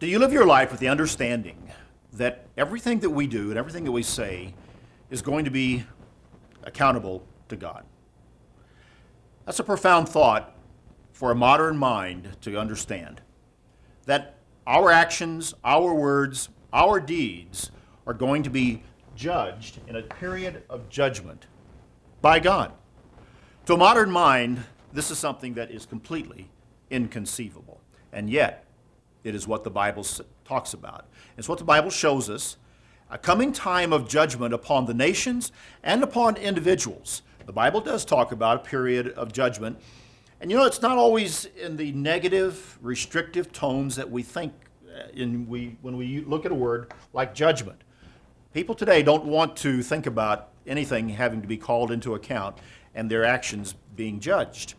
Do you live your life with the understanding that everything that we do and everything that we say is going to be accountable to God? That's a profound thought for a modern mind to understand, that our actions, our words, our deeds are going to be judged in a period of judgment by God. To a modern mind, this is something that is completely inconceivable. And yet, it is what the Bible talks about. It's what the Bible shows us, a coming time of judgment upon the nations and upon individuals. The Bible does talk about a period of judgment. And it's not always in the negative, restrictive tones that we think when we look at a word like judgment. People today don't want to think about anything having to be called into account and their actions being judged.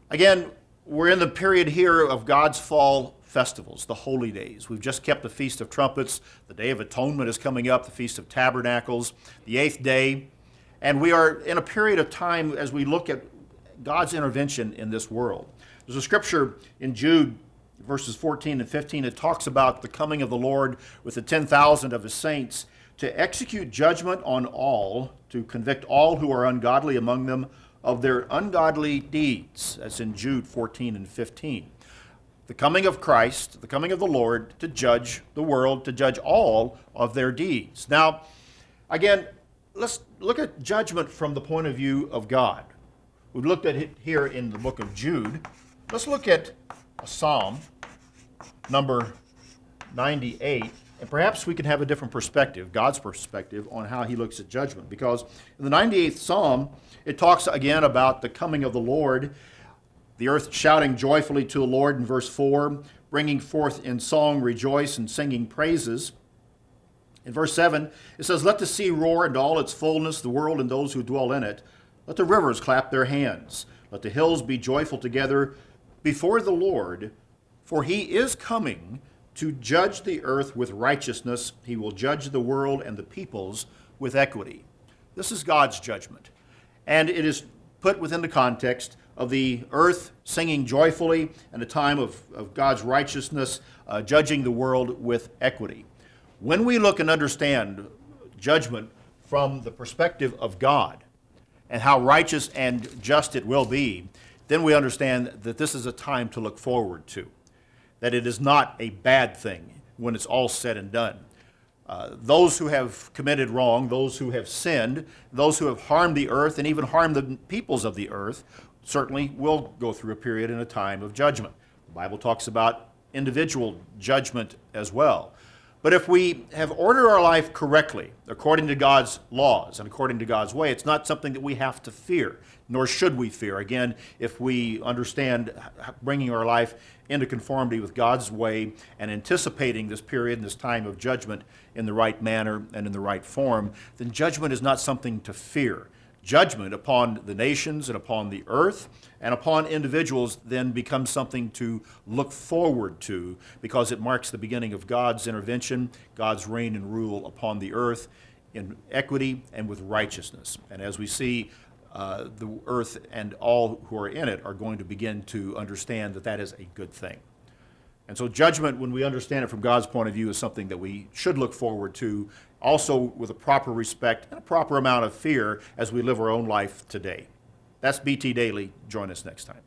Again, we're in the period here of God's fall festivals, the holy days. We've just kept the Feast of Trumpets. The Day of Atonement is coming up, the Feast of Tabernacles, the 8th day. And we are in a period of time as we look at God's intervention in this world. There's a scripture in Jude, verses 14 and 15, it talks about the coming of the Lord with the 10,000 of his saints to execute judgment on all, to convict all who are ungodly among them of their ungodly deeds. That's in Jude 14 and 15. The coming of Christ, the coming of the Lord to judge the world, to judge all of their deeds. Now, again, let's look at judgment from the point of view of God. We've looked at it here in the book of Jude. Let's look at a Psalm, number 98, and perhaps we can have a different perspective, God's perspective, on how he looks at judgment. Because in the 98th Psalm, it talks again about the coming of the Lord, the earth shouting joyfully to the Lord in verse 4, bringing forth in song, rejoice, and singing praises. In verse 7, it says, let the sea roar and all its fullness, the world and those who dwell in it. Let the rivers clap their hands. Let the hills be joyful together before the Lord, for he is coming to judge the earth with righteousness. He will judge the world and the peoples with equity. This is God's judgment. And it is put within the context of the earth singing joyfully and a time of God's righteousness, judging the world with equity. When we look and understand judgment from the perspective of God and how righteous and just it will be, then we understand that this is a time to look forward to, that it is not a bad thing when it's all said and done. Those who have committed wrong, those who have sinned, those who have harmed the earth and even harmed the peoples of the earth certainly will go through a period and a time of judgment. The Bible talks about individual judgment as well. But if we have ordered our life correctly, according to God's laws and according to God's way, it's not something that we have to fear, nor should we fear. Again, if we understand bringing our life into conformity with God's way and anticipating this period and this time of judgment in the right manner and in the right form, then judgment is not something to fear. Judgment upon the nations and upon the earth and upon individuals then becomes something to look forward to, because it marks the beginning of God's intervention, God's reign and rule upon the earth in equity and with righteousness. And as we see, the earth and all who are in it are going to begin to understand that that is a good thing. And so judgment, when we understand it from God's point of view, is something that we should look forward to, also with a proper respect and a proper amount of fear as we live our own life today. That's BT Daily. Join us next time.